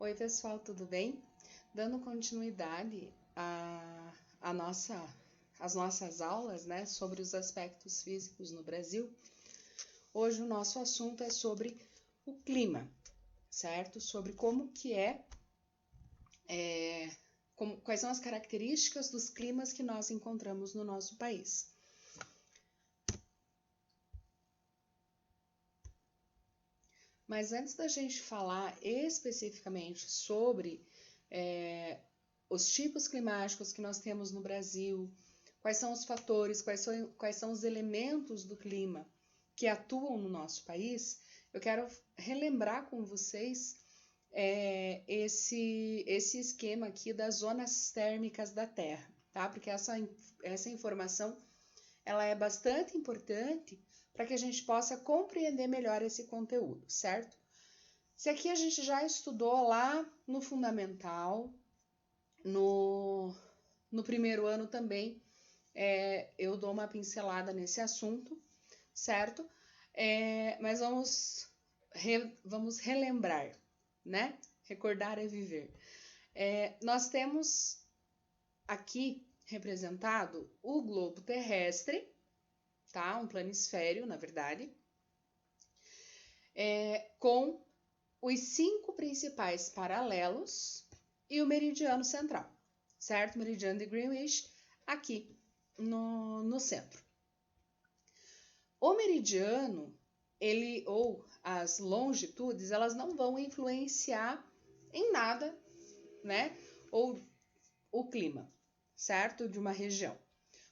Oi, pessoal, tudo bem? Dando continuidade às nossas aulas, né, sobre os aspectos físicos no Brasil, hoje o nosso assunto é sobre o clima, certo? Sobre como que quais são as características dos climas que nós encontramos no nosso país. Mas antes da gente falar especificamente sobre os tipos climáticos que nós temos no Brasil, quais são os fatores, quais são os elementos do clima que atuam no nosso país, eu quero relembrar com vocês esse esquema aqui das zonas térmicas da Terra, tá? Porque essa informação ela é bastante importante para que a gente possa compreender melhor esse conteúdo, certo? Se aqui a gente já estudou lá no fundamental, no primeiro ano também, eu dou uma pincelada nesse assunto, certo? Mas vamos relembrar, né? Recordar é viver. Nós temos aqui representado o globo terrestre, tá? Um planisfério, na verdade, com os 5 principais paralelos e o meridiano central, certo? Meridiano de Greenwich aqui no centro. O meridiano, ou as longitudes, elas não vão influenciar em nada, né? Ou o clima, certo? De uma região.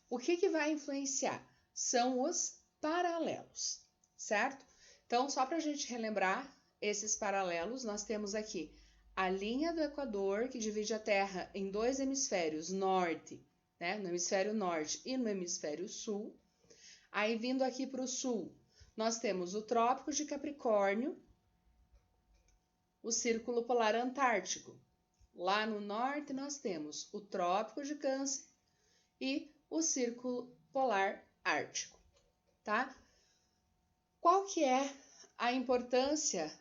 O que vai influenciar? São os paralelos, certo? Então, só para a gente relembrar esses paralelos, nós temos aqui a linha do Equador, que divide a Terra em 2 hemisférios, norte, né? No hemisfério norte e no hemisfério sul. Aí, vindo aqui para o sul, nós temos o Trópico de Capricórnio, o Círculo Polar Antártico. Lá no norte, nós temos o Trópico de Câncer e o Círculo Polar Ártico, tá? Qual que é a importância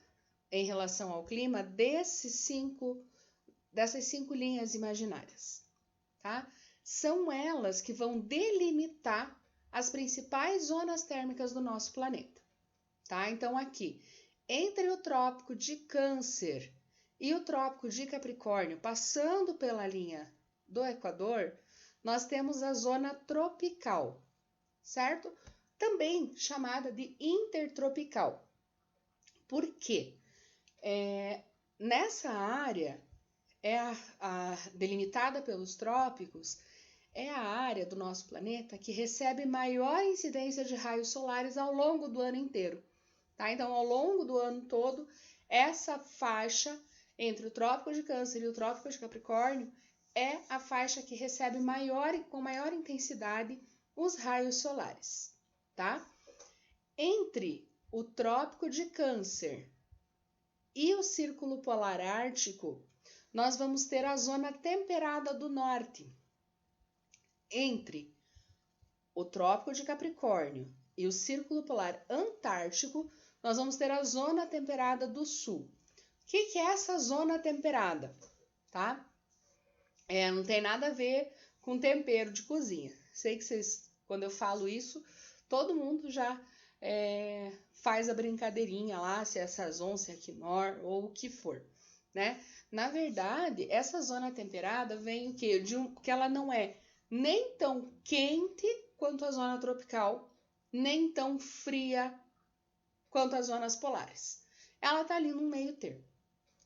em relação ao clima dessas 5 linhas imaginárias, tá? São elas que vão delimitar as principais zonas térmicas do nosso planeta, tá? Então aqui, entre o Trópico de Câncer e o Trópico de Capricórnio, passando pela linha do Equador, nós temos a zona tropical, certo? Também chamada de intertropical. Por quê? Nessa área, delimitada pelos trópicos, é a área do nosso planeta que recebe maior incidência de raios solares ao longo do ano inteiro, tá? Então, ao longo do ano todo, essa faixa entre o Trópico de Câncer e o Trópico de Capricórnio é a faixa que recebe com maior intensidade os raios solares, tá? Entre o Trópico de Câncer e o Círculo Polar Ártico, nós vamos ter a zona temperada do norte. Entre o Trópico de Capricórnio e o Círculo Polar Antártico, nós vamos ter a zona temperada do sul. O que é essa zona temperada? Tá? Não tem nada a ver com tempero de cozinha. Sei que quando eu falo isso, todo mundo já faz a brincadeirinha lá, se é Sazon, se é Knorr ou o que for, né? Na verdade, essa zona temperada vem o quê? Que ela não é nem tão quente quanto a zona tropical, nem tão fria quanto as zonas polares. Ela tá ali no meio termo,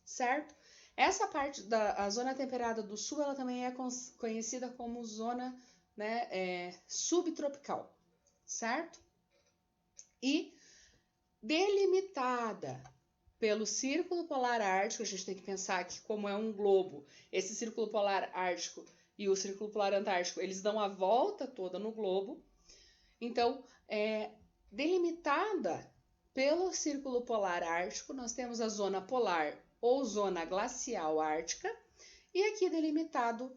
certo? Essa parte da zona temperada do sul, ela também é conhecida como zona, né, subtropical, certo? E delimitada pelo Círculo Polar Ártico, a gente tem que pensar que como é um globo, esse Círculo Polar Ártico e o Círculo Polar Antártico, eles dão a volta toda no globo. Então, delimitada pelo Círculo Polar Ártico, nós temos a zona polar ou zona glacial ártica, e aqui delimitado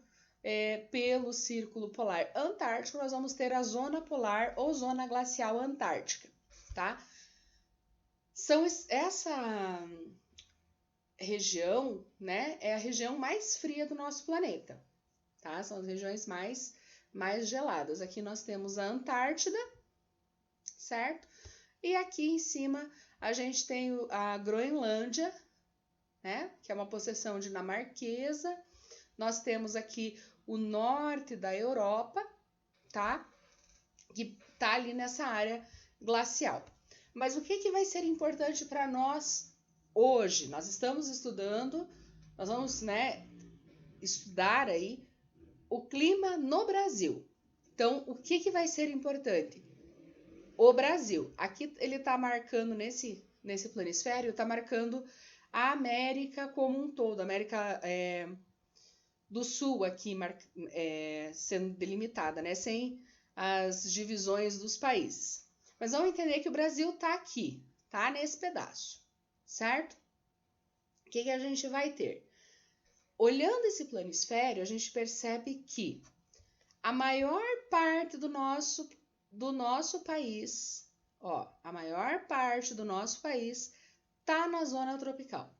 pelo Círculo Polar Antártico, nós vamos ter a zona polar ou zona glacial antártica, tá? região, né, é a região mais fria do nosso planeta, tá? São as regiões mais geladas. Aqui nós temos a Antártida, certo? E aqui em cima a gente tem a Groenlândia, né, que é uma possessão dinamarquesa. Nós temos aqui o norte da Europa, tá? Que tá ali nessa área glacial. Mas o que vai ser importante para nós hoje? Nós estamos estudando, nós vamos, né, estudar aí o clima no Brasil. Então, o que vai ser importante? O Brasil. Aqui ele está marcando nesse planisfério, está marcando a América como um todo, a América do Sul aqui sendo delimitada, né? Sem as divisões dos países. Mas vamos entender que o Brasil está aqui, tá? Nesse pedaço, certo? O que a gente vai ter? Olhando esse planisfério, a gente percebe que a maior parte do nosso país, a maior parte do nosso país tá na zona tropical,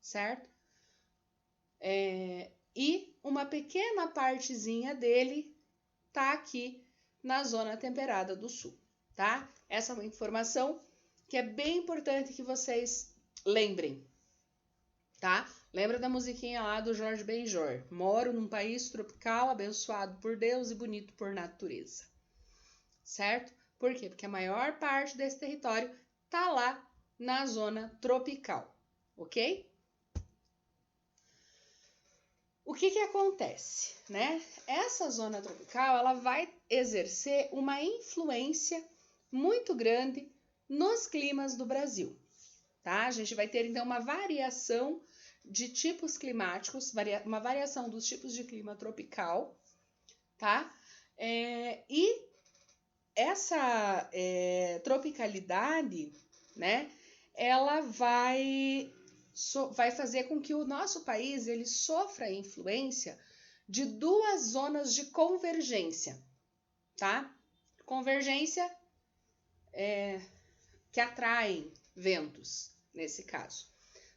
certo? E uma pequena partezinha dele tá aqui na zona temperada do sul, tá? Essa é uma informação que é bem importante que vocês lembrem, tá? Lembra da musiquinha lá do Jorge Benjor? Moro num país tropical, abençoado por Deus e bonito por natureza, certo? Por quê? Porque a maior parte desse território tá lá na zona tropical, ok? O que acontece, né? Essa zona tropical, ela vai exercer uma influência muito grande nos climas do Brasil, tá? A gente vai ter, então, uma variação de tipos climáticos, uma variação dos tipos de clima tropical, tá? E essa tropicalidade, né? Ela vai fazer com que o nosso país ele sofra a influência de duas zonas de convergência, tá? Convergência que atraem ventos, nesse caso,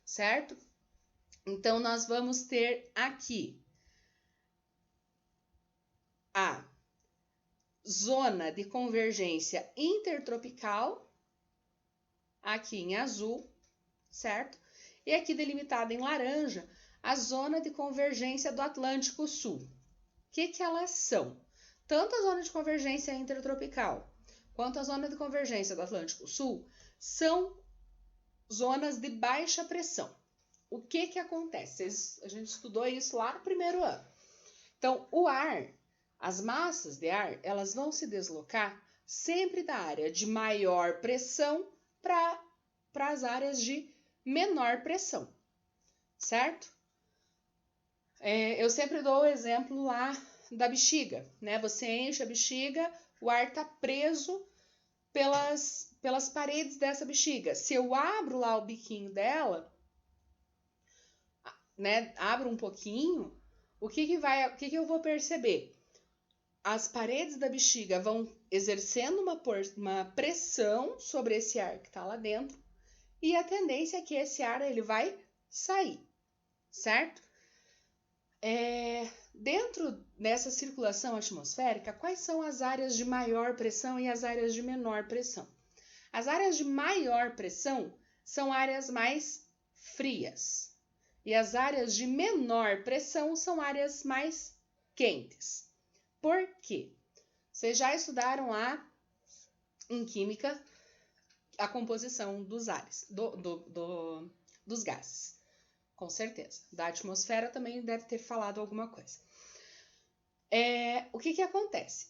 certo? Então, nós vamos ter aqui a zona de convergência intertropical, aqui em azul, certo? E aqui delimitada em laranja, a zona de convergência do Atlântico Sul. O que elas são? Tanto a zona de convergência intertropical quanto a zona de convergência do Atlântico Sul são zonas de baixa pressão. O que acontece? A gente estudou isso lá no primeiro ano. Então, o ar, as massas de ar, elas vão se deslocar sempre da área de maior pressão para as áreas de menor pressão, certo? Eu sempre dou o exemplo lá da bexiga, né? Você enche a bexiga, o ar está preso pelas paredes dessa bexiga. Se eu abro lá o biquinho dela, né? Abro um pouquinho, o que eu vou perceber? As paredes da bexiga vão exercendo uma pressão sobre esse ar que está lá dentro e a tendência é que esse ar ele vai sair, certo? Dentro dessa circulação atmosférica, quais são as áreas de maior pressão e as áreas de menor pressão? As áreas de maior pressão são áreas mais frias e as áreas de menor pressão são áreas mais quentes. Por quê? Vocês já estudaram lá em química a composição dos ares, dos gases. Com certeza. Da atmosfera também deve ter falado alguma coisa. O que acontece?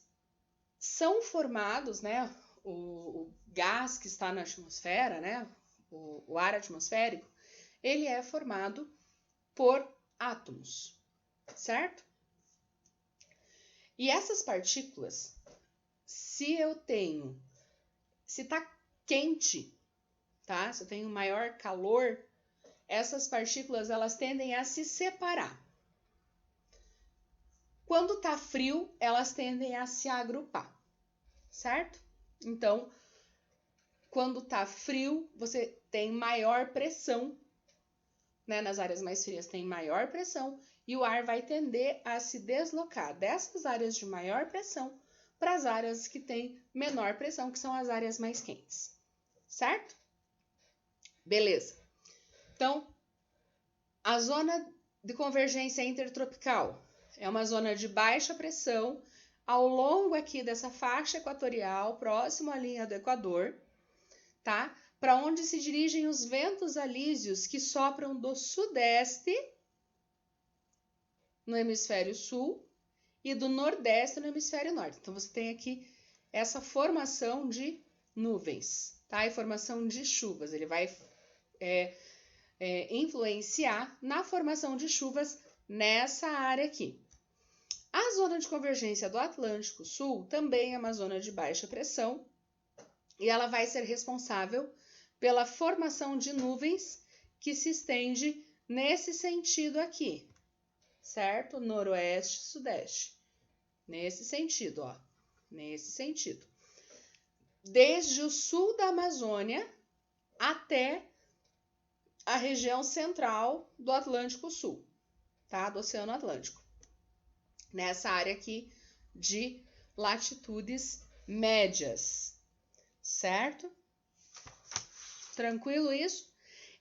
São formados, né, o gás que está na atmosfera, né, o ar atmosférico, ele é formado por átomos, certo? E essas partículas, se está quente, tá? Se eu tenho maior calor, essas partículas elas tendem a se separar. Quando está frio, elas tendem a se agrupar, certo? Então, quando está frio, você tem maior pressão né? Nas áreas mais frias tem maior pressão e o ar vai tender a se deslocar dessas áreas de maior pressão para as áreas que têm menor pressão, que são as áreas mais quentes, certo? Beleza. Então, a zona de convergência intertropical é uma zona de baixa pressão ao longo aqui dessa faixa equatorial, próximo à linha do Equador, tá? Para onde se dirigem os ventos alísios que sopram do sudeste no hemisfério sul e do nordeste no hemisfério norte. Então, você tem aqui essa formação de nuvens, tá? E formação de chuvas. Ele vai influenciar na formação de chuvas nessa área aqui. A zona de convergência do Atlântico Sul também é uma zona de baixa pressão e ela vai ser responsável pela formação de nuvens que se estende nesse sentido aqui, certo? Noroeste, sudeste. Nesse sentido, ó. Nesse sentido. Desde o sul da Amazônia até a região central do Atlântico Sul, tá? Do Oceano Atlântico. Nessa área aqui de latitudes médias, certo? Tranquilo isso?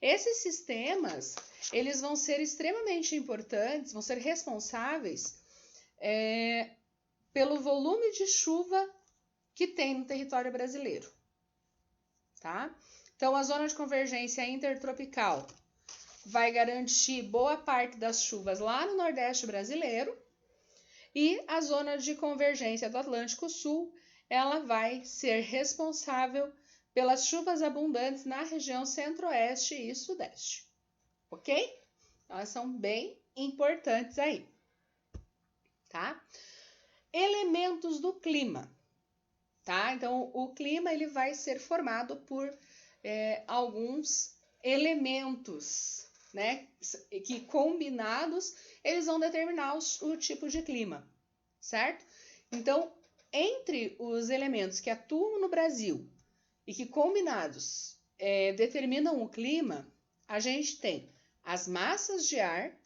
Esses sistemas, eles vão ser extremamente importantes, vão ser responsáveis pelo volume de chuva que tem no território brasileiro, tá? Então, a zona de convergência intertropical vai garantir boa parte das chuvas lá no Nordeste brasileiro e a zona de convergência do Atlântico Sul, ela vai ser responsável pelas chuvas abundantes na região centro-oeste e sudeste, ok? Elas são bem importantes aí, tá? Elementos do clima, tá? Então, o clima ele vai ser formado por alguns elementos, né? Que combinados, eles vão determinar o tipo de clima, certo? Então, entre os elementos que atuam no Brasil e que combinados determinam o clima, a gente tem as massas de ar,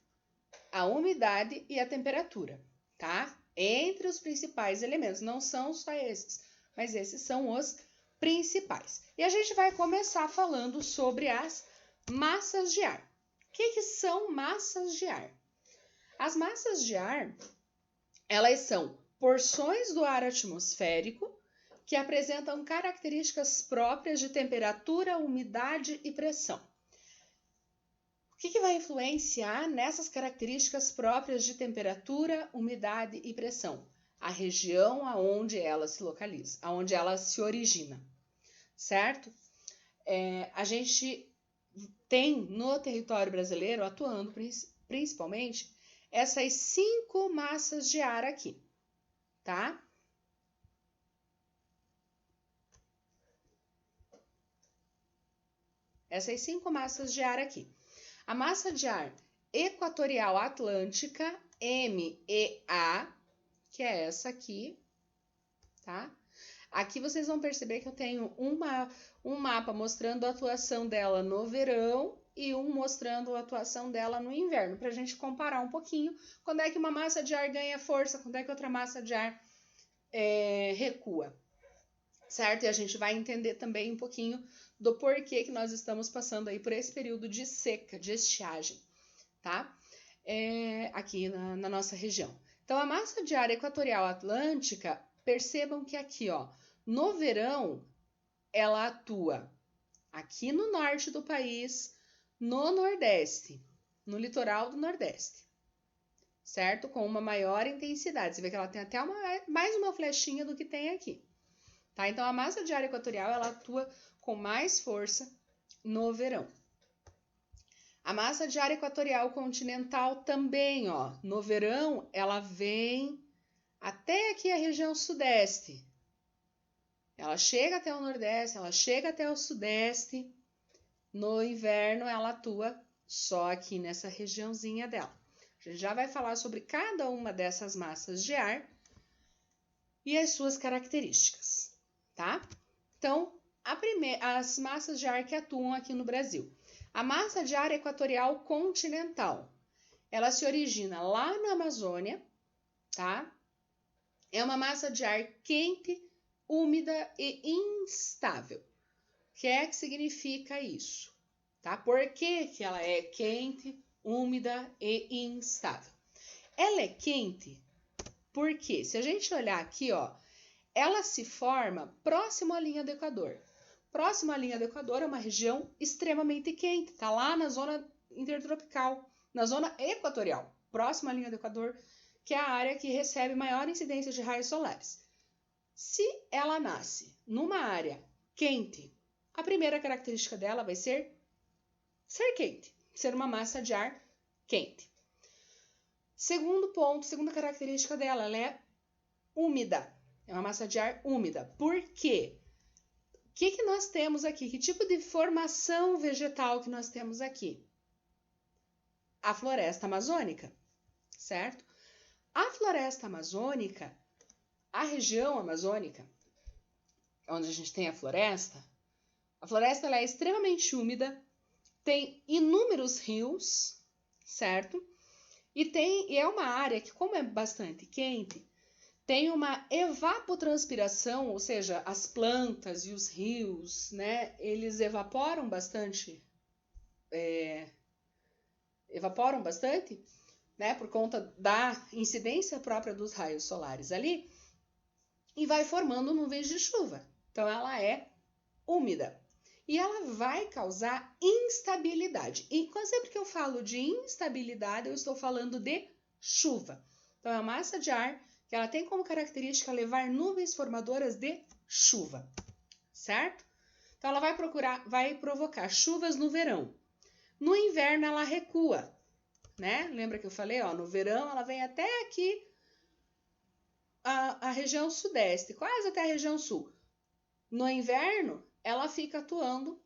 a umidade e a temperatura, tá? Entre os principais elementos, não são só esses, mas esses são os principais. E a gente vai começar falando sobre as massas de ar. O que são massas de ar? As massas de ar, elas são porções do ar atmosférico que apresentam características próprias de temperatura, umidade e pressão. O que vai influenciar nessas características próprias de temperatura, umidade e pressão? A região aonde ela se localiza, aonde ela se origina, certo? A gente tem no território brasileiro, atuando principalmente, essas 5 massas de ar aqui, tá? Essas 5 massas de ar aqui. A massa de ar equatorial atlântica, MEA, que é essa aqui, tá? Aqui vocês vão perceber que eu tenho um mapa mostrando a atuação dela no verão e um mostrando a atuação dela no inverno, para a gente comparar um pouquinho quando é que uma massa de ar ganha força, quando é que outra massa de ar recua, certo? E a gente vai entender também um pouquinho do porquê que nós estamos passando aí por esse período de seca, de estiagem, tá? Aqui na nossa região. Então, a massa de ar equatorial atlântica, percebam que aqui, ó, no verão, ela atua aqui no norte do país, no nordeste, no litoral do nordeste, certo? Com uma maior intensidade. Você vê que ela tem até mais uma flechinha do que tem aqui, tá? Então, a massa de ar equatorial, ela atua com mais força no verão. A massa de ar equatorial continental também, ó, no verão, ela vem até aqui a região sudeste. Ela chega até o nordeste, ela chega até o sudeste. No inverno, ela atua só aqui nessa regiãozinha dela. A gente já vai falar sobre cada uma dessas massas de ar e as suas características, tá? Então, as massas de ar que atuam aqui no Brasil. A massa de ar equatorial continental, ela se origina lá na Amazônia, tá? É uma massa de ar quente, úmida e instável. O que é que significa isso? Tá? Por que que ela é quente, úmida e instável? Ela é quente porque, se a gente olhar aqui, ó, ela se forma próximo à linha do Equador. Próximo à linha do Equador é uma região extremamente quente, tá lá na zona intertropical, na zona equatorial, próximo à linha do Equador, que é a área que recebe maior incidência de raios solares. Se ela nasce numa área quente, a primeira característica dela vai ser quente, ser uma massa de ar quente. Segundo ponto, segunda característica dela, ela é úmida. É uma massa de ar úmida. Por quê? O que nós temos aqui? Que tipo de formação vegetal que nós temos aqui? A floresta amazônica, certo? A floresta amazônica, a região amazônica, onde a gente tem a floresta ela é extremamente úmida, tem inúmeros rios, certo? E é uma área que, como é bastante quente, tem uma evapotranspiração, ou seja, as plantas e os rios, né, eles evaporam bastante, né, por conta da incidência própria dos raios solares ali, e vai formando nuvens de chuva. Então, ela é úmida. E ela vai causar instabilidade. E sempre que eu falo de instabilidade, eu estou falando de chuva. Então, é uma massa de ar que ela tem como característica levar nuvens formadoras de chuva, certo? Então, ela vai provocar chuvas no verão. No inverno, ela recua, né? Lembra que eu falei, ó, no verão ela vem até aqui, a região sudeste, quase até a região sul. No inverno, ela fica atuando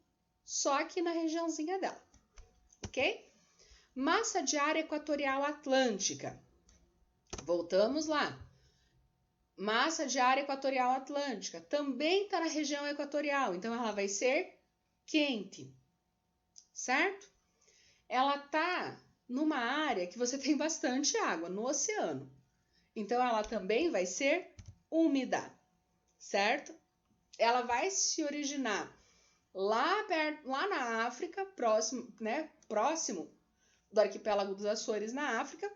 só aqui na regiãozinha dela, ok? Massa de ar equatorial atlântica. Voltamos lá. Massa de ar equatorial atlântica também está na região equatorial, então ela vai ser quente, certo? Ela está numa área que você tem bastante água, no oceano. Então ela também vai ser úmida, certo? Ela vai se originar lá na África, próximo do arquipélago dos Açores, na África,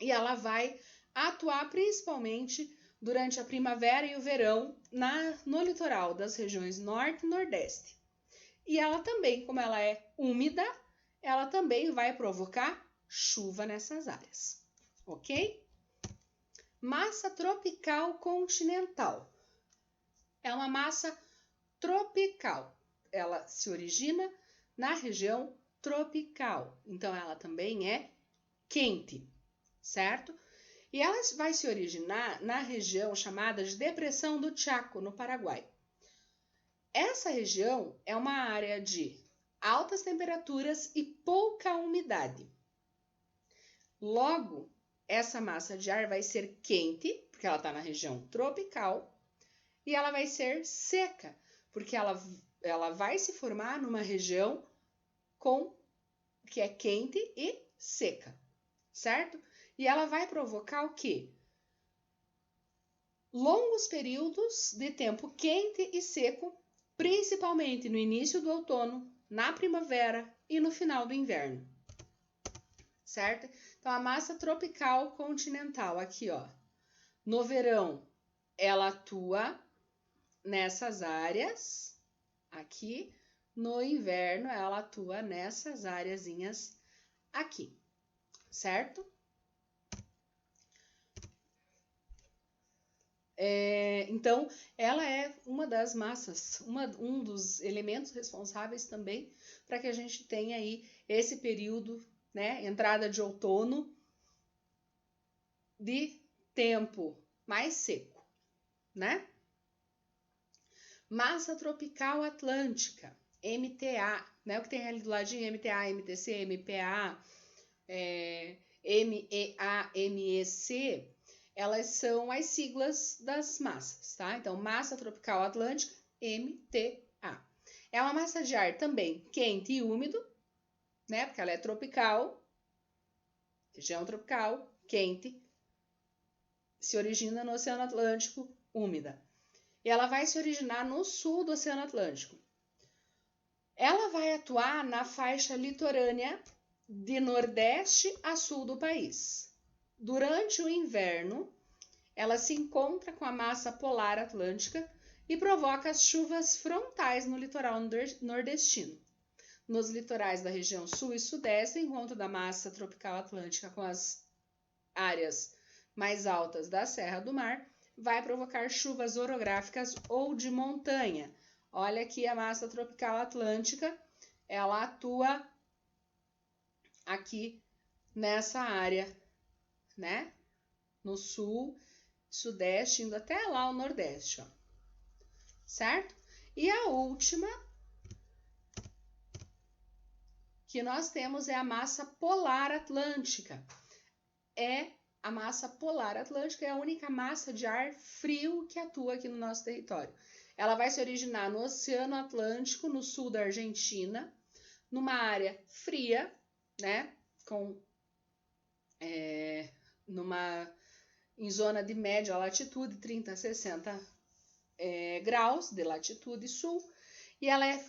e ela vai atuar principalmente durante a primavera e o verão no litoral das regiões norte e nordeste. E ela também, como ela é úmida, ela também vai provocar chuva nessas áreas, ok? Massa tropical continental. É uma massa tropical. Ela se origina na região tropical. Então, ela também é quente, certo? E ela vai se originar na região chamada de Depressão do Chaco, no Paraguai. Essa região é uma área de altas temperaturas e pouca umidade. Logo, essa massa de ar vai ser quente, porque ela está na região tropical, e ela vai ser seca, porque ela vai se formar numa região que é quente e seca, certo? E ela vai provocar o quê? Longos períodos de tempo quente e seco, principalmente no início do outono, na primavera e no final do inverno, certo? Então, a massa tropical continental, aqui, ó, no verão, ela atua nessas áreas, aqui, no inverno, ela atua nessas áreazinhas aqui, certo? Então, ela é uma das massas, um dos elementos responsáveis também para que a gente tenha aí esse período, né, entrada de outono, de tempo mais seco, né? Massa tropical atlântica, MTA, né? O que tem ali do ladinho, MTA, MTC, MPA, MEA, MEC, elas são as siglas das massas, tá? Então, massa tropical atlântica, MTA. É uma massa de ar também quente e úmido, né? Porque ela é tropical, região tropical, quente, se origina no Oceano Atlântico, úmida. E ela vai se originar no sul do Oceano Atlântico. Ela vai atuar na faixa litorânea de nordeste a sul do país. Durante o inverno, ela se encontra com a massa polar atlântica e provoca as chuvas frontais no litoral nordestino. Nos litorais da região sul e sudeste, o encontro da massa tropical atlântica com as áreas mais altas da Serra do Mar vai provocar chuvas orográficas ou de montanha. Olha aqui a massa tropical atlântica, ela atua aqui nessa área, né? No sul, sudeste, indo até lá o nordeste, ó. Certo? E a última que nós temos é a massa polar atlântica. A massa polar atlântica é a única massa de ar frio que atua aqui no nosso território. Ela vai se originar no Oceano Atlântico, no sul da Argentina, numa área fria, né? Em zona de média latitude, 30 a 60 graus de latitude sul, e ela é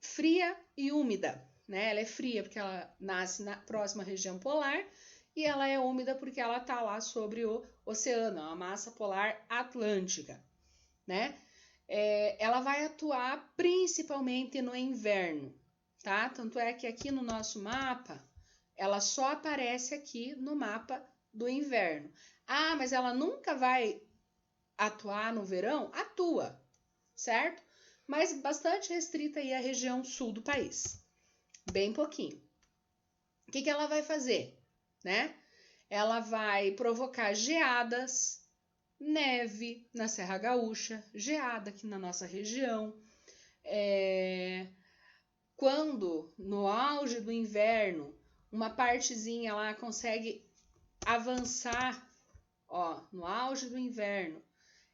fria e úmida, né? Ela é fria porque ela nasce na próxima região polar, e ela é úmida porque ela está lá sobre o oceano, a massa polar atlântica, né? Ela vai atuar principalmente no inverno, tá? Tanto é que aqui no nosso mapa, ela só aparece aqui no mapa do inverno. Ah, mas ela nunca vai atuar no verão? Atua, certo? Mas bastante restrita aí à região sul do país. Bem pouquinho. O que ela vai fazer, né? Ela vai provocar geadas, neve na Serra Gaúcha, geada aqui na nossa região. Quando, no auge do inverno, uma partezinha lá consegue avançar, ó, no auge do inverno,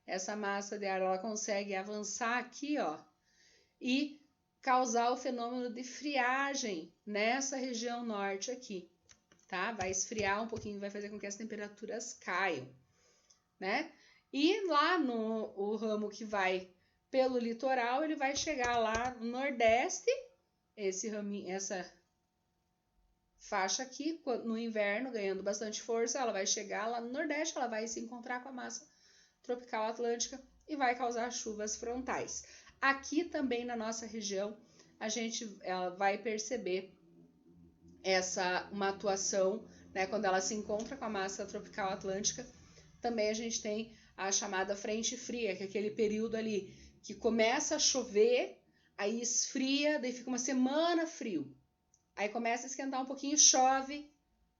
essa massa de ar ela consegue avançar aqui, ó, e causar o fenômeno de friagem nessa região norte aqui, tá? Vai esfriar um pouquinho, vai fazer com que as temperaturas caiam, né? E lá no ramo que vai pelo litoral, ele vai chegar lá no nordeste, essa faixa aqui, no inverno, ganhando bastante força, ela vai chegar lá no nordeste, ela vai se encontrar com a massa tropical atlântica e vai causar chuvas frontais. Aqui também na nossa região, ela vai perceber uma atuação, né, quando ela se encontra com a massa tropical atlântica. Também a gente tem a chamada frente fria, que é aquele período ali que começa a chover, aí esfria, daí fica uma semana frio. Aí começa a esquentar um pouquinho, chove,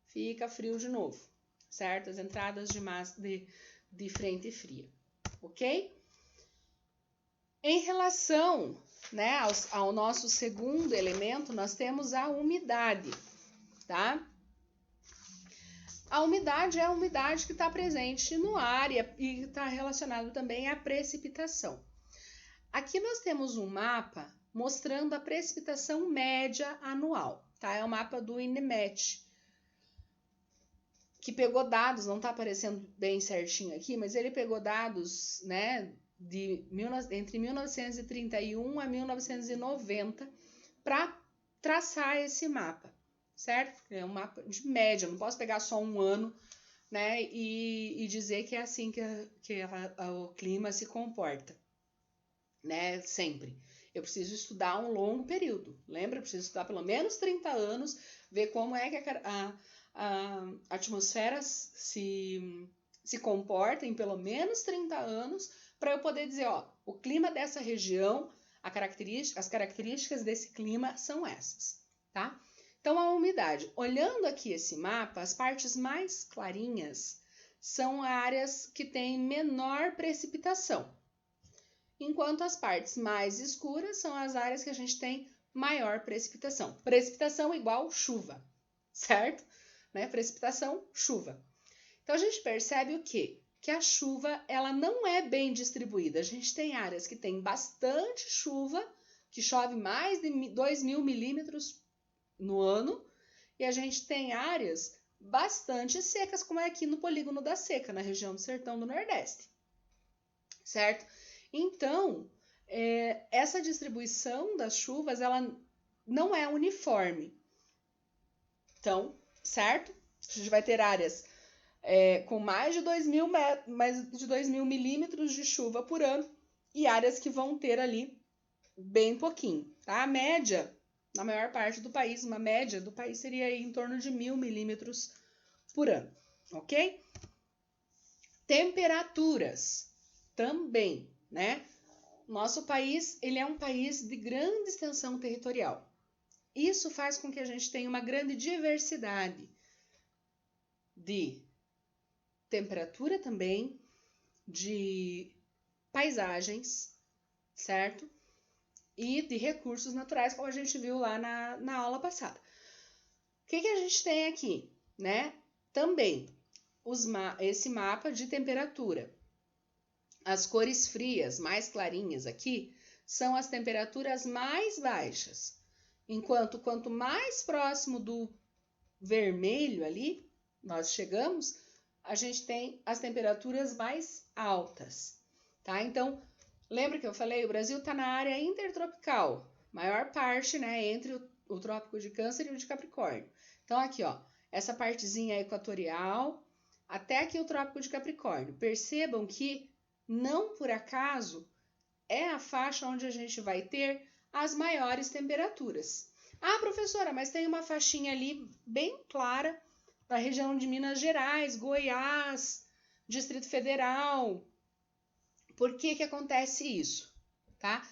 fica frio de novo, certo? As entradas de frente fria, ok? Em relação, né, ao nosso segundo elemento, nós temos a umidade, tá? A umidade é a umidade que está presente no ar e está relacionado também à precipitação. Aqui nós temos um mapa mostrando a precipitação média anual, tá? É o mapa do INMET, que pegou dados, não está aparecendo bem certinho aqui, mas ele pegou dados, né, entre 1931 a 1990 para traçar esse mapa, certo? É um mapa de média, não posso pegar só um ano, né, e dizer que é assim que o clima se comporta, né, sempre. Eu preciso estudar um longo período, lembra? Eu preciso estudar pelo menos 30 anos, ver como é que a atmosfera se comporta em pelo menos 30 anos, para eu poder dizer, ó, o clima dessa região, as características desse clima são essas, tá? Então, a umidade. Olhando aqui esse mapa, as partes mais clarinhas são áreas que têm menor precipitação, enquanto as partes mais escuras são as áreas que a gente tem maior precipitação. Precipitação igual chuva, certo? Né? Precipitação, chuva. Então, a gente percebe o quê? Que a chuva ela não é bem distribuída. A gente tem áreas que tem bastante chuva, que chove mais de 2.000 milímetros no ano, e a gente tem áreas bastante secas, como é aqui no Polígono da Seca, na região do Sertão do Nordeste, certo? Então, essa distribuição das chuvas, ela não é uniforme. Então, certo? A gente vai ter áreas com mais de 2.000 milímetros de chuva por ano e áreas que vão ter ali bem pouquinho, tá? A média, na maior parte do país, uma média do país seria aí em torno de 1.000 milímetros por ano, ok? Temperaturas também, né? Nosso país, ele é um país de grande extensão territorial. Isso faz com que a gente tenha uma grande diversidade de temperatura também, de paisagens, certo? E de recursos naturais, como a gente viu lá na aula passada. O que a gente tem aqui, né? Também esse mapa de temperatura. As cores frias, mais clarinhas aqui, são as temperaturas mais baixas. Enquanto quanto mais próximo do vermelho ali nós chegamos, a gente tem as temperaturas mais altas, tá? Então, lembra que eu falei, o Brasil está na área intertropical, maior parte, né, entre o Trópico de Câncer e o de Capricórnio. Então, aqui, ó, essa partezinha equatorial, até aqui o Trópico de Capricórnio. Percebam que, não por acaso, é a faixa onde a gente vai ter as maiores temperaturas. Ah, professora, mas tem uma faixinha ali bem clara da região de Minas Gerais, Goiás, Distrito Federal. Por que acontece isso? Tá?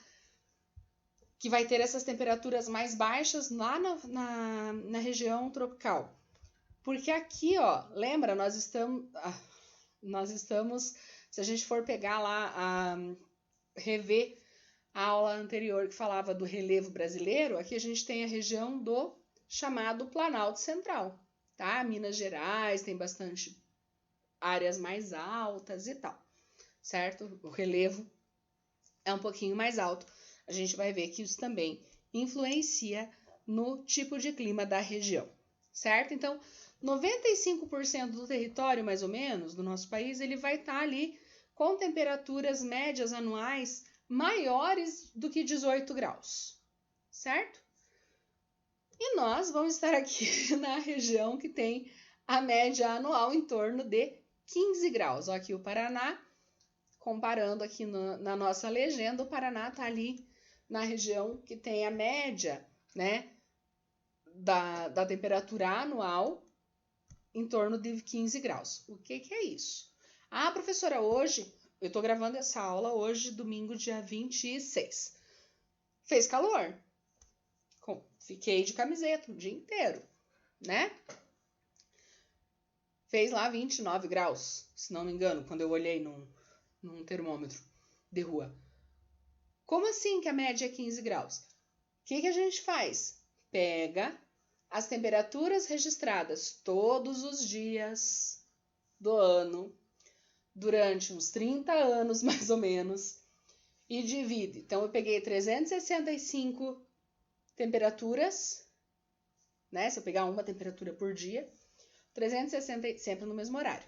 Que vai ter essas temperaturas mais baixas lá na região tropical. Porque aqui, ó, lembra, nós estamos, se a gente for pegar lá, rever a aula anterior que falava do relevo brasileiro, aqui a gente tem a região do chamado Planalto Central, tá? Minas Gerais tem bastante áreas mais altas e tal, certo? O relevo é um pouquinho mais alto. A gente vai ver que isso também influencia no tipo de clima da região, certo? Então, 95% do território, mais ou menos, do nosso país, ele vai estar ali com temperaturas médias anuais maiores do que 18 graus, certo? E nós vamos estar aqui na região que tem a média anual em torno de 15 graus. Ó, aqui o Paraná, comparando aqui na nossa legenda, o Paraná está ali na região que tem a média, né, da temperatura anual em torno de 15 graus. O que é isso? Ah, professora, hoje, eu estou gravando essa aula hoje, domingo, dia 26. Fez calor. Fiquei de camiseta o dia inteiro, né? Fez lá 29 graus, se não me engano, quando eu olhei num termômetro de rua. Como assim que a média é 15 graus? O que a gente faz? Pega as temperaturas registradas todos os dias do ano, durante uns 30 anos mais ou menos, e divide. Então, eu peguei 365 temperaturas, né? Se eu pegar uma temperatura por dia, 360, sempre no mesmo horário.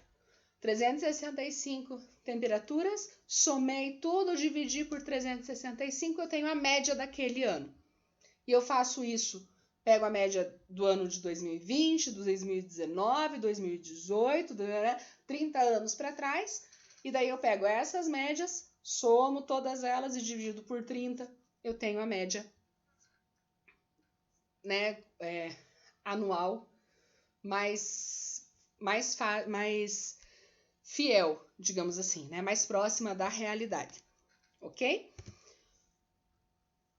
365 temperaturas, somei tudo, dividi por 365, eu tenho a média daquele ano. E eu faço isso, pego a média do ano de 2020, 2019, 2018, 30 anos para trás, e daí eu pego essas médias, somo todas elas e divido por 30, eu tenho a média, né, anual mais fiel, digamos assim, né, mais próxima da realidade, ok?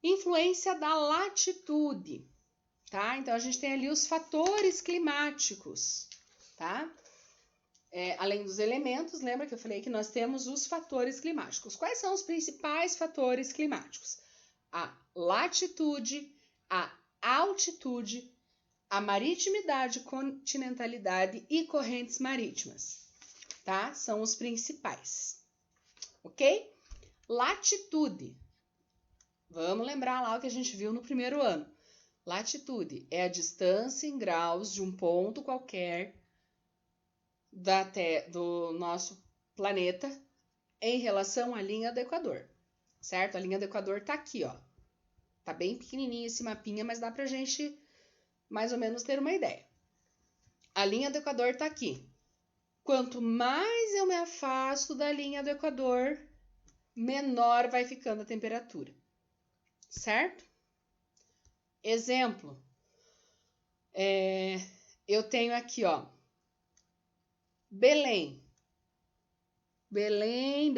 Influência da latitude, tá? Então, a gente tem ali os fatores climáticos, tá? Além dos elementos, lembra que eu falei que nós temos os fatores climáticos. Quais são os principais fatores climáticos? A latitude, a altitude, a maritimidade, continentalidade e correntes marítimas, tá? São os principais, ok? Latitude. Vamos lembrar lá o que a gente viu no primeiro ano. Latitude é a distância em graus de um ponto qualquer do nosso planeta em relação à linha do Equador, certo? A linha do Equador tá aqui, ó. Tá bem pequenininho esse mapinha, mas dá pra gente mais ou menos ter uma ideia. A linha do Equador tá aqui. Quanto mais eu me afasto da linha do Equador, menor vai ficando a temperatura, certo? Exemplo, eu tenho aqui, ó, Belém. Belém,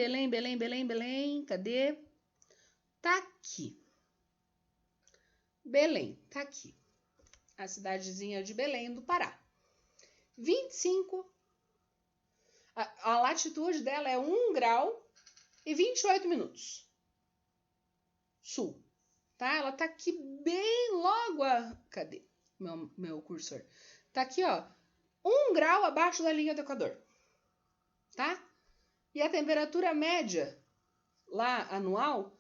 cadê? Tá aqui. Belém, tá aqui. A cidadezinha de Belém do Pará. 25, a latitude dela é 1 grau e 28 minutos. Sul, tá? Ela tá aqui bem logo cadê meu cursor? Tá aqui, ó, 1 grau abaixo da linha do Equador, tá? E a temperatura média lá anual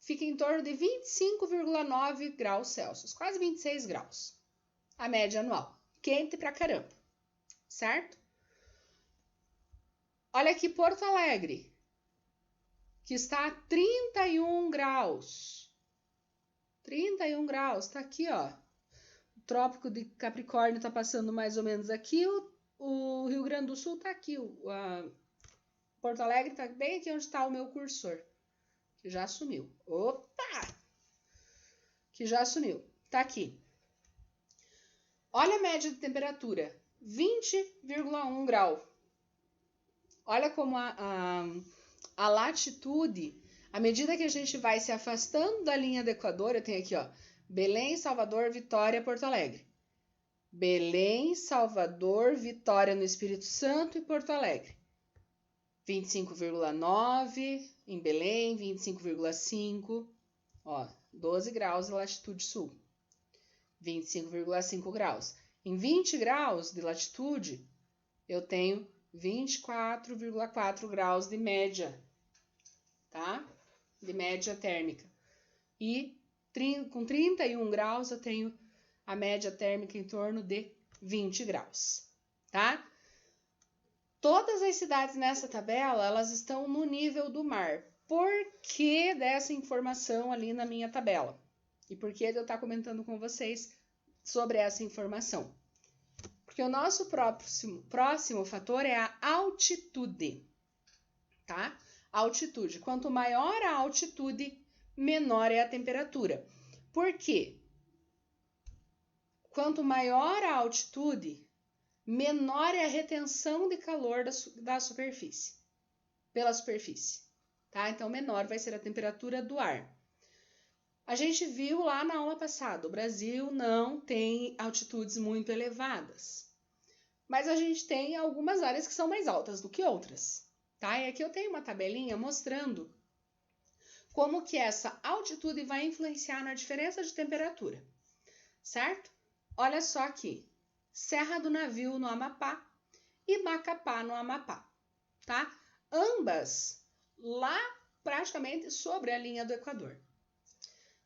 fica em torno de 25,9 graus Celsius, quase 26 graus. A média anual. Quente pra caramba, certo? Olha aqui Porto Alegre, que está a 31 graus. 31 graus, tá aqui, ó. O Trópico de Capricórnio tá passando mais ou menos aqui, o Rio Grande do Sul tá aqui, Porto Alegre tá bem aqui onde está o meu cursor, que já sumiu. Opa! Que já sumiu. Tá aqui. Olha a média de temperatura, 20,1 grau. Olha como a latitude, à medida que a gente vai se afastando da linha do Equador, eu tenho aqui, ó, Belém, Salvador, Vitória, Porto Alegre. Belém, Salvador, Vitória no Espírito Santo e Porto Alegre. 25,9 em Belém, 25,5, ó, 12 graus de latitude sul. 25,5 graus. Em 20 graus de latitude, eu tenho 24,4 graus de média, tá? De média térmica. E com 31 graus, eu tenho a média térmica em torno de 20 graus, tá? Todas as cidades nessa tabela, elas estão no nível do mar. Por que dessa informação ali na minha tabela? E por que eu estar comentando com vocês sobre essa informação? Porque o nosso próximo fator é a altitude, tá? Altitude. Quanto maior a altitude, menor é a temperatura. Por quê? Quanto maior a altitude, menor é a retenção de calor da superfície, pela superfície, tá? Então, menor vai ser a temperatura do ar. A gente viu lá na aula passada, o Brasil não tem altitudes muito elevadas, mas a gente tem algumas áreas que são mais altas do que outras, tá? E aqui eu tenho uma tabelinha mostrando como que essa altitude vai influenciar na diferença de temperatura, certo? Olha só aqui, Serra do Navio no Amapá e Macapá no Amapá, tá? Ambas lá praticamente sobre a linha do Equador.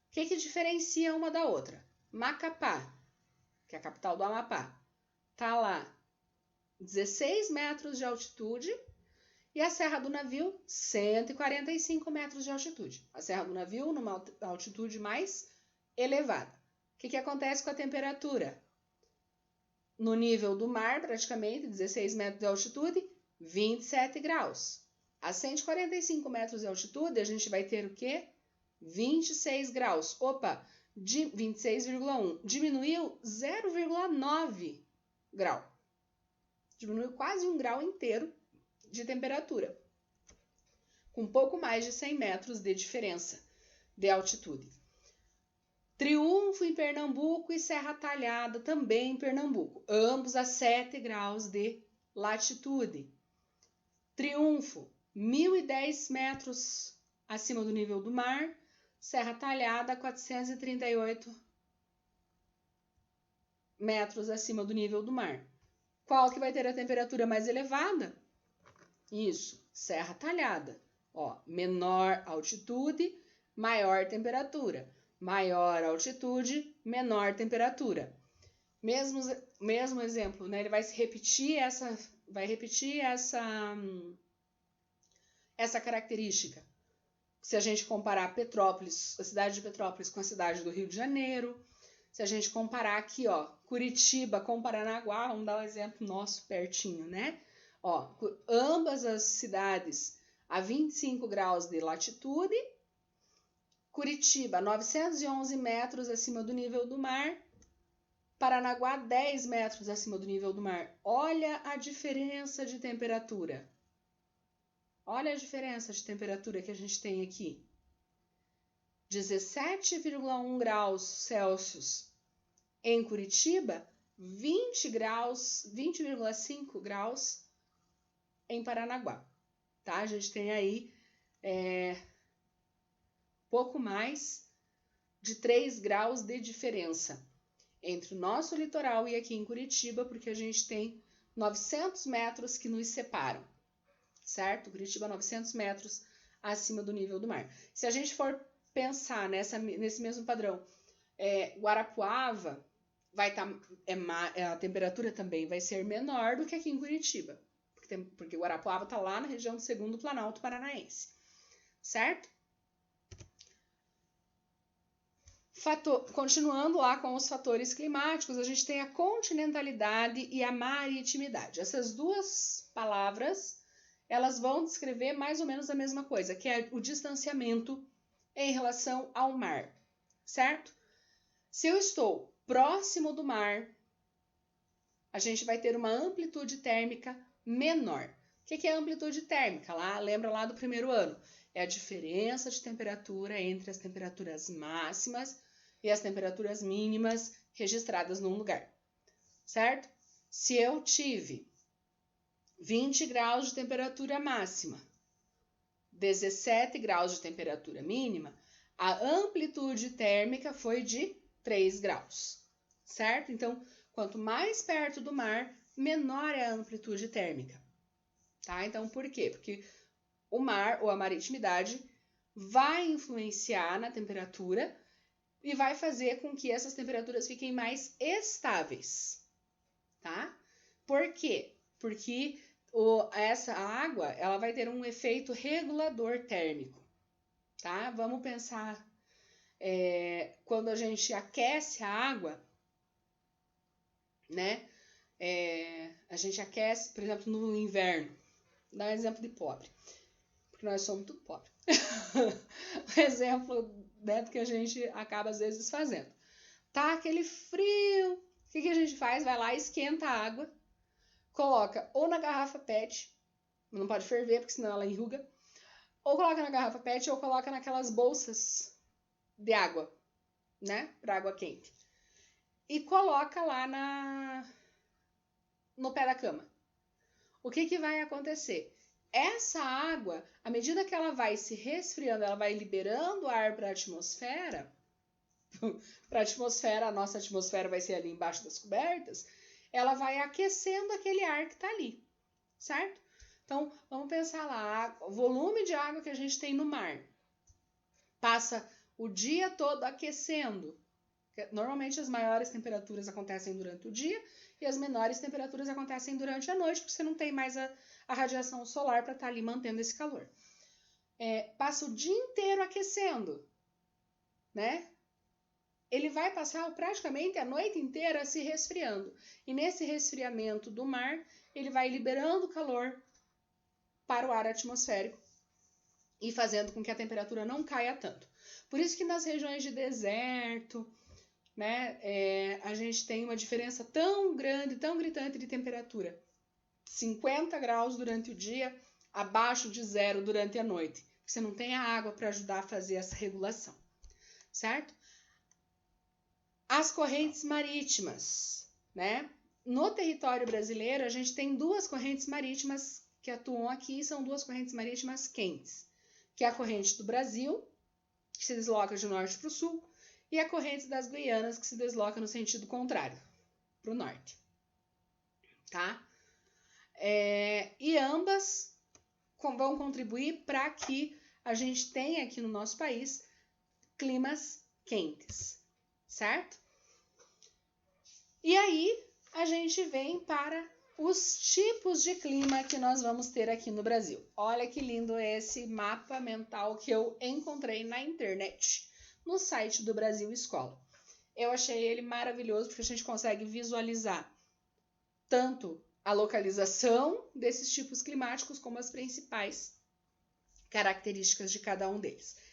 O que diferencia uma da outra? Macapá, que é a capital do Amapá, tá lá 16 metros de altitude e a Serra do Navio 145 metros de altitude. A Serra do Navio numa altitude mais elevada. O que acontece com a temperatura? No nível do mar, praticamente, 16 metros de altitude, 27 graus. A 145 metros de altitude, a gente vai ter o quê? 26 graus. Opa, 26,1. Diminuiu 0,9 grau. Diminuiu quase 1 grau inteiro de temperatura. Com um pouco mais de 100 metros de diferença de altitude. Triunfo em Pernambuco e Serra Talhada também em Pernambuco, ambos a 7 graus de latitude. Triunfo, 1.010 metros acima do nível do mar, Serra Talhada, 438 metros acima do nível do mar. Qual que vai ter a temperatura mais elevada? Isso, Serra Talhada. Ó, menor altitude, maior temperatura. Maior altitude, menor temperatura. Mesmo exemplo, né? Ele vai repetir essa característica. Se a gente comparar Petrópolis, a cidade de Petrópolis com a cidade do Rio de Janeiro, se a gente comparar aqui, ó, Curitiba com Paranaguá, vamos dar um exemplo nosso pertinho, né? Ó, ambas as cidades a 25 graus de latitude, Curitiba 911 metros acima do nível do mar, Paranaguá 10 metros acima do nível do mar. Olha a diferença de temperatura. Olha a diferença de temperatura que a gente tem aqui. 17,1 graus Celsius em Curitiba, 20,5 graus em Paranaguá. Tá? A gente tem aí pouco mais de 3 graus de diferença entre o nosso litoral e aqui em Curitiba, porque a gente tem 900 metros que nos separam, certo? Curitiba 900 metros acima do nível do mar. Se a gente for pensar nesse mesmo padrão, Guarapuava vai estar, a temperatura também vai ser menor do que aqui em Curitiba, porque Guarapuava está lá na região do segundo Planalto Paranaense, certo? Continuando lá com os fatores climáticos, a gente tem a continentalidade e a maritimidade. Essas duas palavras, elas vão descrever mais ou menos a mesma coisa, que é o distanciamento em relação ao mar, certo? Se eu estou próximo do mar, a gente vai ter uma amplitude térmica menor. O que é amplitude térmica? Lembra lá do primeiro ano? É a diferença de temperatura entre as temperaturas máximas e as temperaturas mínimas registradas num lugar, certo? Se eu tive 20 graus de temperatura máxima, 17 graus de temperatura mínima, a amplitude térmica foi de 3 graus, certo? Então, quanto mais perto do mar, menor é a amplitude térmica, tá? Então, por quê? Porque o mar ou a maritimidade vai influenciar na temperatura e vai fazer com que essas temperaturas fiquem mais estáveis, tá? Por quê? Porque essa água, ela vai ter um efeito regulador térmico, tá? Vamos pensar, quando a gente aquece a água, né? A gente aquece, por exemplo, no inverno. Vou dar um exemplo de pobre, porque nós somos tudo pobre. Um exemplo, né, do que a gente acaba às vezes fazendo. Tá aquele frio, o que a gente faz? Vai lá, esquenta a água, coloca ou na garrafa PET, não pode ferver, porque senão ela enruga, ou coloca na garrafa PET ou coloca naquelas bolsas de água, né, para água quente. E coloca lá no pé da cama. O que vai acontecer? Essa água, à medida que ela vai se resfriando, ela vai liberando ar para a atmosfera, a nossa atmosfera vai ser ali embaixo das cobertas, ela vai aquecendo aquele ar que está ali, certo? Então, vamos pensar lá, o volume de água que a gente tem no mar passa o dia todo aquecendo. Normalmente as maiores temperaturas acontecem durante o dia e as menores temperaturas acontecem durante a noite, porque você não tem mais a radiação solar para estar ali mantendo esse calor. Passa o dia inteiro aquecendo, né? Ele vai passar praticamente a noite inteira se resfriando. E nesse resfriamento do mar, ele vai liberando calor para o ar atmosférico e fazendo com que a temperatura não caia tanto. Por isso que nas regiões de deserto, né, a gente tem uma diferença tão grande, tão gritante de temperatura. 50 graus durante o dia, abaixo de zero durante a noite. Você não tem a água para ajudar a fazer essa regulação, certo? As correntes marítimas, né? No território brasileiro, a gente tem duas correntes marítimas que atuam aqui, são duas correntes marítimas quentes, que é a corrente do Brasil, que se desloca de norte para o sul, e a corrente das Guianas, que se desloca no sentido contrário, para o norte, tá? E ambas vão contribuir para que a gente tenha aqui no nosso país climas quentes, certo? E aí, a gente vem para os tipos de clima que nós vamos ter aqui no Brasil. Olha que lindo esse mapa mental que eu encontrei na internet, no site do Brasil Escola. Eu achei ele maravilhoso porque a gente consegue visualizar tanto a localização desses tipos climáticos como as principais características de cada um deles.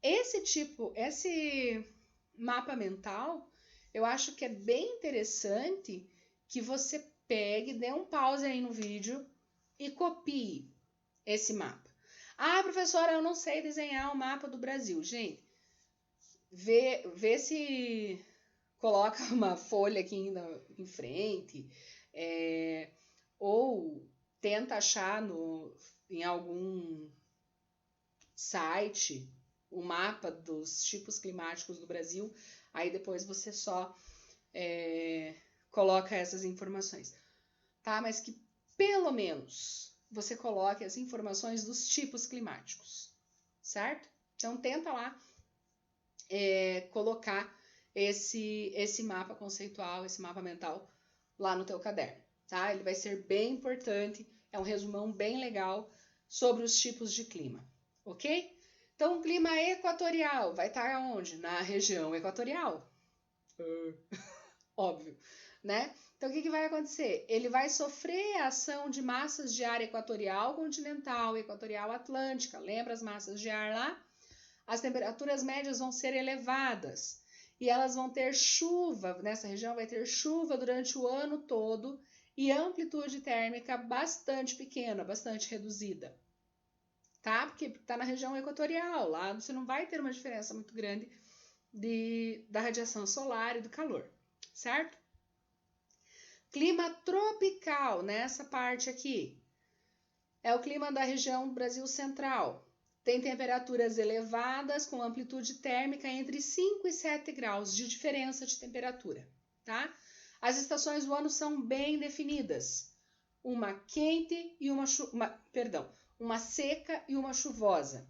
Esse mapa mental, eu acho que é bem interessante que você pegue, dê um pause aí no vídeo e copie esse mapa. Ah, professora, eu não sei desenhar o mapa do Brasil. Gente, vê se coloca uma folha aqui em frente, ou tenta achar em algum site o mapa dos tipos climáticos do Brasil, aí depois você só coloca essas informações, tá? Mas que pelo menos você coloque as informações dos tipos climáticos, certo? Então tenta lá colocar esse mapa conceitual, esse mapa mental lá no teu caderno, tá? Ele vai ser bem importante, é um resumão bem legal sobre os tipos de clima, ok? Então, o clima equatorial vai estar onde? Na região equatorial. Óbvio, né? Então, o que vai acontecer? Ele vai sofrer a ação de massas de ar equatorial continental, equatorial atlântica. Lembra as massas de ar lá? As temperaturas médias vão ser elevadas e elas vão ter chuva, nessa região vai ter chuva durante o ano todo e amplitude térmica bastante pequena, bastante reduzida. Tá? Porque está na região equatorial, lá você não vai ter uma diferença muito grande da radiação solar e do calor, certo? Clima tropical, nessa parte aqui, é o clima da região do Brasil Central. Tem temperaturas elevadas com amplitude térmica entre 5 e 7 graus de diferença de temperatura, tá? As estações do ano são bem definidas. Uma quente e uma seca e uma chuvosa,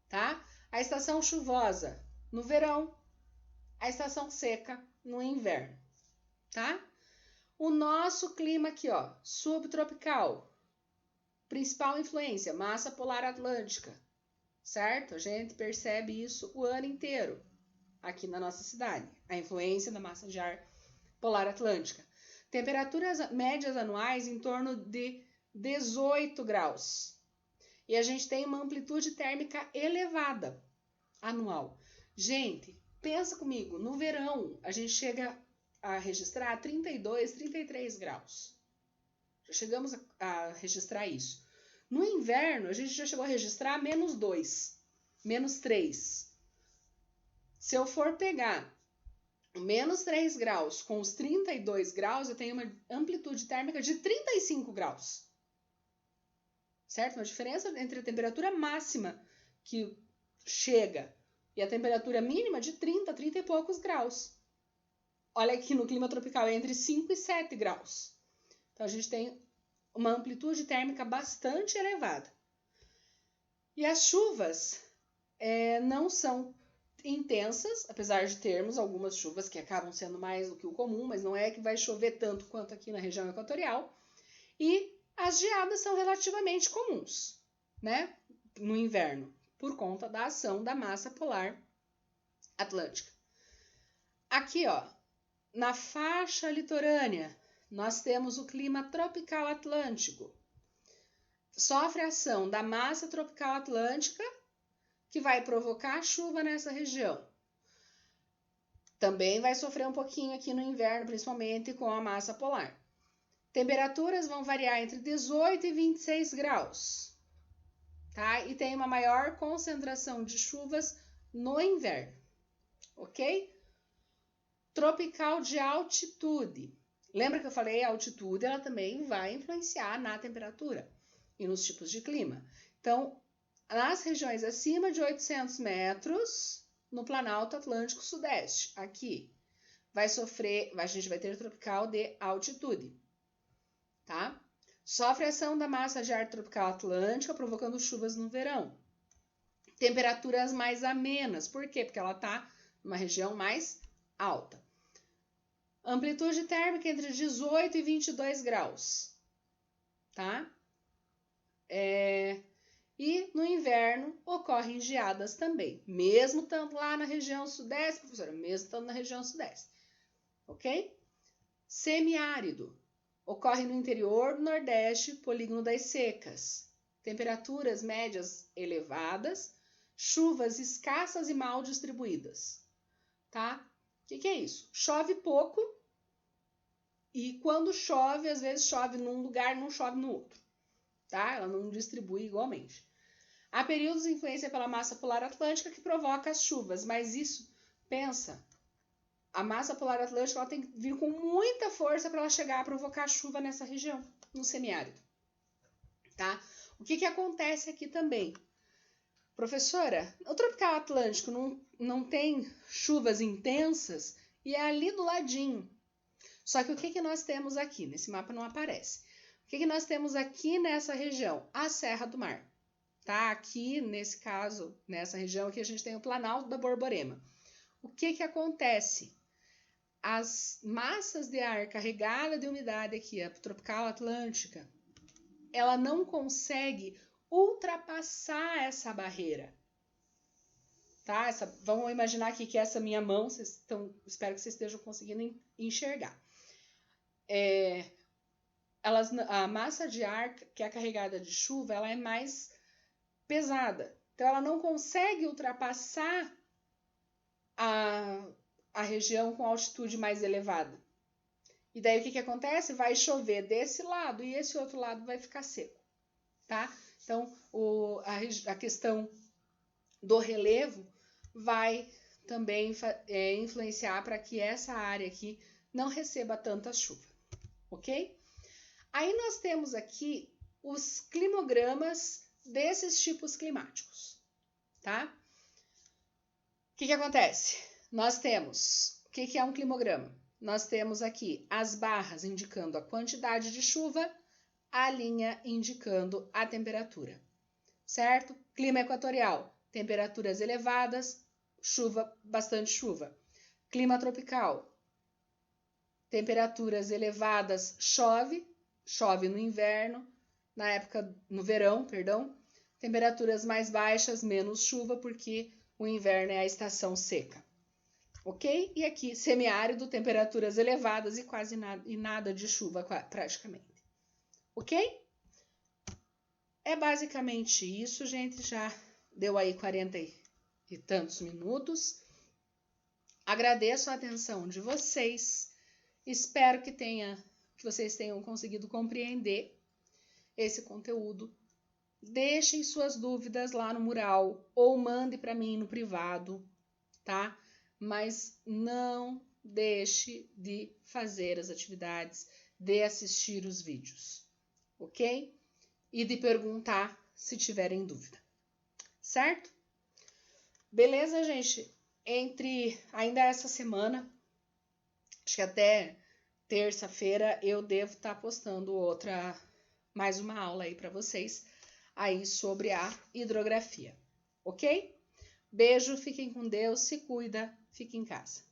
tá? A estação chuvosa no verão, a estação seca no inverno, tá? O nosso clima aqui, ó, subtropical, principal influência, massa polar atlântica, certo? A gente percebe isso o ano inteiro aqui na nossa cidade, a influência da massa de ar polar atlântica. Temperaturas médias anuais em torno de 18 graus. E a gente tem uma amplitude térmica elevada anual. Gente, pensa comigo, no verão a gente chega a registrar 32, 33 graus. Já chegamos a registrar isso. No inverno, a gente já chegou a registrar menos 2, menos 3. Se eu for pegar menos 3 graus com os 32 graus, eu tenho uma amplitude térmica de 35 graus. Certo? Uma diferença entre a temperatura máxima que chega e a temperatura mínima de 30 e poucos graus. Olha aqui no clima tropical, é entre 5 e 7 graus. Então, a gente tem uma amplitude térmica bastante elevada. E as chuvas não são intensas, apesar de termos algumas chuvas que acabam sendo mais do que o comum, mas não é que vai chover tanto quanto aqui na região equatorial. E as geadas são relativamente comuns, né, no inverno, por conta da ação da massa polar atlântica. Aqui, ó, na faixa litorânea, nós temos o clima tropical atlântico. Sofre a ação da massa tropical atlântica, que vai provocar chuva nessa região. Também vai sofrer um pouquinho aqui no inverno, principalmente com a massa polar. Temperaturas vão variar entre 18 e 26 graus, tá? E tem uma maior concentração de chuvas no inverno, ok? Tropical de altitude. Lembra que eu falei a altitude, ela também vai influenciar na temperatura e nos tipos de clima. Então, nas regiões acima de 800 metros, no Planalto Atlântico Sudeste, aqui, a gente vai ter tropical de altitude. Tá? Sofre a ação da massa de ar tropical atlântica, provocando chuvas no verão. Temperaturas mais amenas. Por quê? Porque ela está numa região mais alta. Amplitude térmica entre 18 e 22 graus. Tá? E no inverno ocorrem geadas também. Mesmo estando lá na região sudeste, professora, mesmo estando na região sudeste. Ok? Semiárido. Ocorre no interior do Nordeste, polígono das secas. Temperaturas médias elevadas, chuvas escassas e mal distribuídas. Tá? O que é isso? Chove pouco e quando chove, às vezes chove num lugar, não chove no outro. Tá? Ela não distribui igualmente. Há períodos de influência pela massa polar atlântica que provoca as chuvas, mas isso, pensa, a massa polar atlântica ela tem que vir com muita força para ela chegar a provocar chuva nessa região, no semiárido. Tá? O que acontece aqui também? Professora, o tropical atlântico não tem chuvas intensas e é ali do ladinho. Só que o que nós temos aqui? Nesse mapa não aparece. O que nós temos aqui nessa região? A Serra do Mar. Tá? Aqui, nesse caso, nessa região aqui, a gente tem o Planalto da Borborema. O que acontece? As massas de ar carregada de umidade aqui, a tropical atlântica, ela não consegue ultrapassar essa barreira. Tá? Vamos imaginar aqui que essa minha mão, espero que vocês estejam conseguindo enxergar. A massa de ar que é carregada de chuva, ela é mais pesada. Então, ela não consegue ultrapassar a região com altitude mais elevada. E daí, o que acontece? Vai chover desse lado e esse outro lado vai ficar seco. Tá? Então, a questão do relevo vai também influenciar para que essa área aqui não receba tanta chuva. Ok? Aí nós temos aqui os climogramas desses tipos climáticos, tá? O que acontece? Nós temos, o que é um climograma? Nós temos aqui as barras indicando a quantidade de chuva, a linha indicando a temperatura, certo? Clima equatorial, temperaturas elevadas, chuva, bastante chuva. Clima tropical, temperaturas elevadas, chove no inverno, no verão, perdão. Temperaturas mais baixas, menos chuva, porque o inverno é a estação seca. Ok? E aqui, semiárido, temperaturas elevadas e quase nada de chuva, praticamente. Ok? É basicamente isso, gente. Já deu aí 40 e tantos minutos. Agradeço a atenção de vocês. Espero que vocês tenham conseguido compreender esse conteúdo. Deixem suas dúvidas lá no mural ou mande para mim no privado, tá? Mas não deixe de fazer as atividades, de assistir os vídeos, ok? E de perguntar se tiverem dúvida, certo? Beleza, gente? Ainda essa semana, acho que até terça-feira eu devo estar postando mais uma aula aí para vocês aí sobre a hidrografia, ok? Beijo, fiquem com Deus, se cuida, fique em casa.